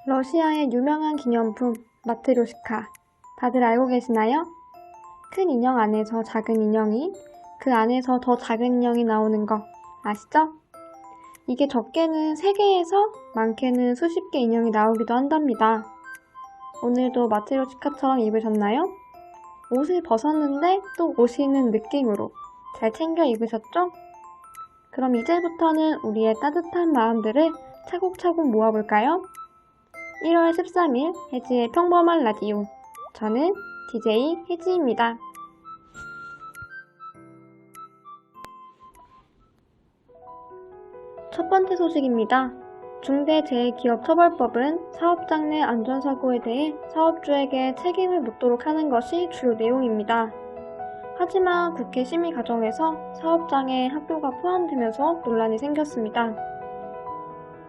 러시아의 유명한 기념품 마트료시카 다들 알고 계시나요? 큰 인형 안에서 작은 인형이 그 안에서 더 작은 인형이 나오는 거 아시죠? 이게 적게는 3개에서 많게는 수십 개 인형이 나오기도 한답니다. 오늘도 마트료시카처럼 입으셨나요? 옷을 벗었는데 또 옷이는 느낌으로 잘 챙겨 입으셨죠? 그럼 이제부터는 우리의 따뜻한 마음들을 차곡차곡 모아볼까요? 1월 13일 혜지의 평범한 라디오. 저는 DJ 혜지입니다. 첫 번째 소식입니다. 중대재해기업처벌법은 사업장 내 안전사고에 대해 사업주에게 책임을 묻도록 하는 것이 주요 내용입니다. 하지만 국회 심의 과정에서 사업장에 학교가 포함되면서 논란이 생겼습니다.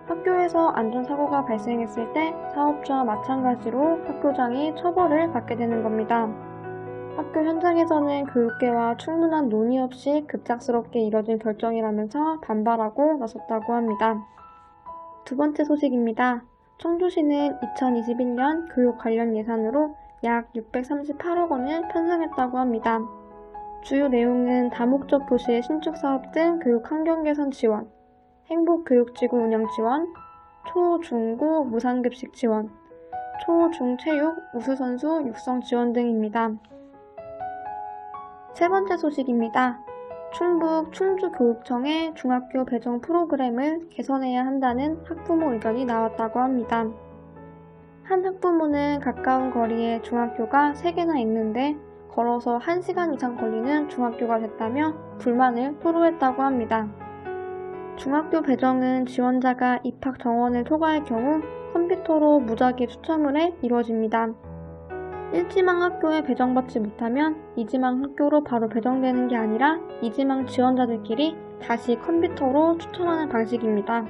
학교에서 안전사고가 발생했을 때 사업주와 마찬가지로 학교장이 처벌을 받게 되는 겁니다. 학교 현장에서는 교육계와 충분한 논의 없이 급작스럽게 이뤄진 결정이라면서 반발하고 나섰다고 합니다. 두 번째 소식입니다. 청주시는 2021년 교육 관련 예산으로 약 638억 원을 편성했다고 합니다. 주요 내용은 다목적 도시의 신축 사업 등 교육 환경 개선 지원, 행복교육지구 운영 지원, 초, 중, 고 무상급식 지원, 초, 중 체육 우수선수 육성 지원 등입니다. 세 번째 소식입니다. 충북 충주교육청의 중학교 배정 프로그램을 개선해야 한다는 학부모 의견이 나왔다고 합니다. 한 학부모는 가까운 거리에 중학교가 3개나 있는데 걸어서 1시간 이상 걸리는 중학교가 됐다며 불만을 토로했다고 합니다. 중학교 배정은 지원자가 입학 정원을 초과할 경우 컴퓨터로 무작위 추첨을 해 이루어집니다. 1지망 학교에 배정받지 못하면 2지망 학교로 바로 배정되는 게 아니라 2지망 지원자들끼리 다시 컴퓨터로 추첨하는 방식입니다.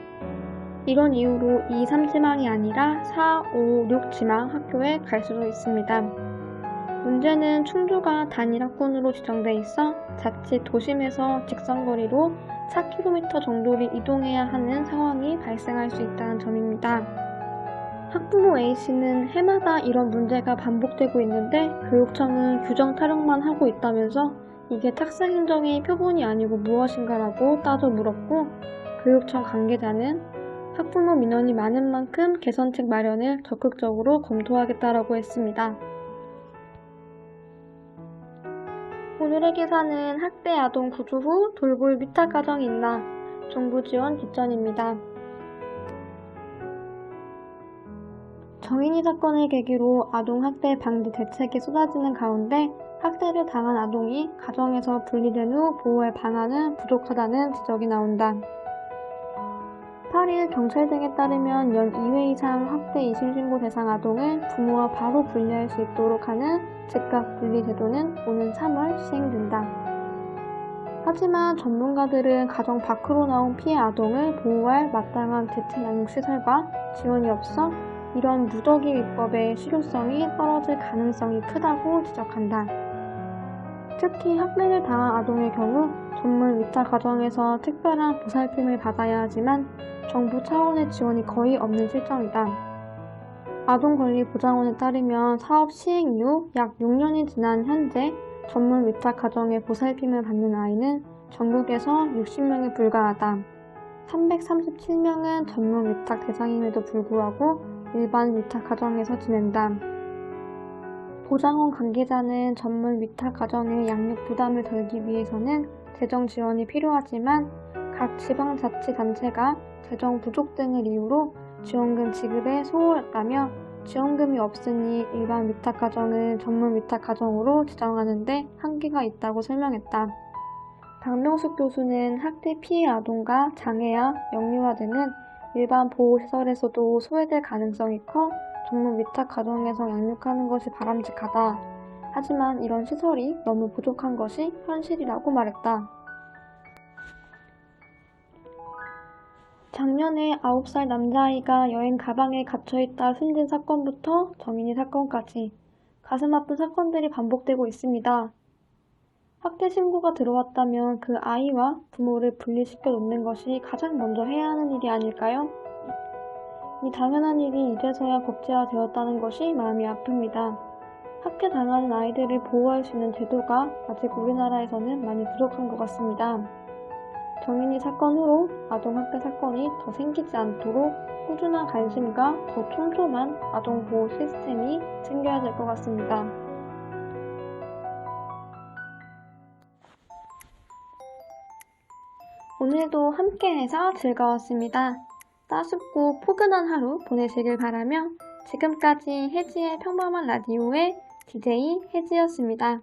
이런 이유로 2, 3지망이 아니라 4, 5, 6지망 학교에 갈 수도 있습니다. 문제는 충주가 단일 학군으로 지정돼 있어 자칫 도심에서 직선거리로 4km 정도를 이동해야 하는 상황이 발생할 수 있다는 점입니다. 학부모 A씨는 해마다 이런 문제가 반복되고 있는데 교육청은 규정 타령만 하고 있다면서 이게 탁상행정의 표본이 아니고 무엇인가라고 따져 물었고, 교육청 관계자는 학부모 민원이 많은 만큼 개선책 마련을 적극적으로 검토하겠다라고 했습니다. 오늘의 기사는 학대 아동 구조 후 돌볼 위탁 가정이 있나? 정부 지원 뒷전입니다. 정인이 사건을 계기로 아동학대 방지 대책이 쏟아지는 가운데 학대를 당한 아동이 가정에서 분리된 후 보호할 방안은 부족하다는 지적이 나온다. 8일 경찰 등에 따르면 연 2회 이상 학대 이심신고 대상 아동을 부모와 바로 분리할 수 있도록 하는 즉각 분리 제도는 오는 3월 시행된다. 하지만 전문가들은 가정 밖으로 나온 피해 아동을 보호할 마땅한 대체 양육시설과 지원이 없어 이런 무더기 입법의 실효성이 떨어질 가능성이 크다고 지적한다. 특히 학대를 당한 아동의 경우 전문 위탁 가정에서 특별한 보살핌을 받아야 하지만 정부 차원의 지원이 거의 없는 실정이다. 아동권리보장원에 따르면 사업 시행 이후 약 6년이 지난 현재 전문 위탁 가정의 보살핌을 받는 아이는 전국에서 60명에 불과하다. 337명은 전문 위탁 대상임에도 불구하고 일반 위탁 가정에서 지낸다. 보장원 관계자는 전문 위탁 가정의 양육 부담을 덜기 위해서는 재정 지원이 필요하지만 각 지방자치단체가 재정 부족 등을 이유로 지원금 지급에 소홀했다며 지원금이 없으니 일반 위탁 가정을 전문 위탁 가정으로 지정하는 데 한계가 있다고 설명했다. 박명숙 교수는 학대 피해 아동과 장애아, 영유아 등은 일반 보호시설에서도 소외될 가능성이 커 전문 위탁 가정에서 양육하는 것이 바람직하다. 하지만 이런 시설이 너무 부족한 것이 현실이라고 말했다. 작년에 9살 남자아이가 여행 가방에 갇혀있다 숨진 사건부터 정인이 사건까지 가슴 아픈 사건들이 반복되고 있습니다. 학대 신고가 들어왔다면 그 아이와 부모를 분리시켜 놓는 것이 가장 먼저 해야 하는 일이 아닐까요? 이 당연한 일이 이제서야 법제화되었다는 것이 마음이 아픕니다. 학대당하는 아이들을 보호할 수 있는 제도가 아직 우리나라에서는 많이 부족한 것 같습니다. 정인이 사건 후로 아동학대 사건이 더 생기지 않도록 꾸준한 관심과 더 촘촘한 아동보호 시스템이 생겨야 될 것 같습니다. 오늘도 함께해서 즐거웠습니다. 따숩고 포근한 하루 보내시길 바라며 지금까지 혜지의 평범한 라디오의 DJ 혜지였습니다.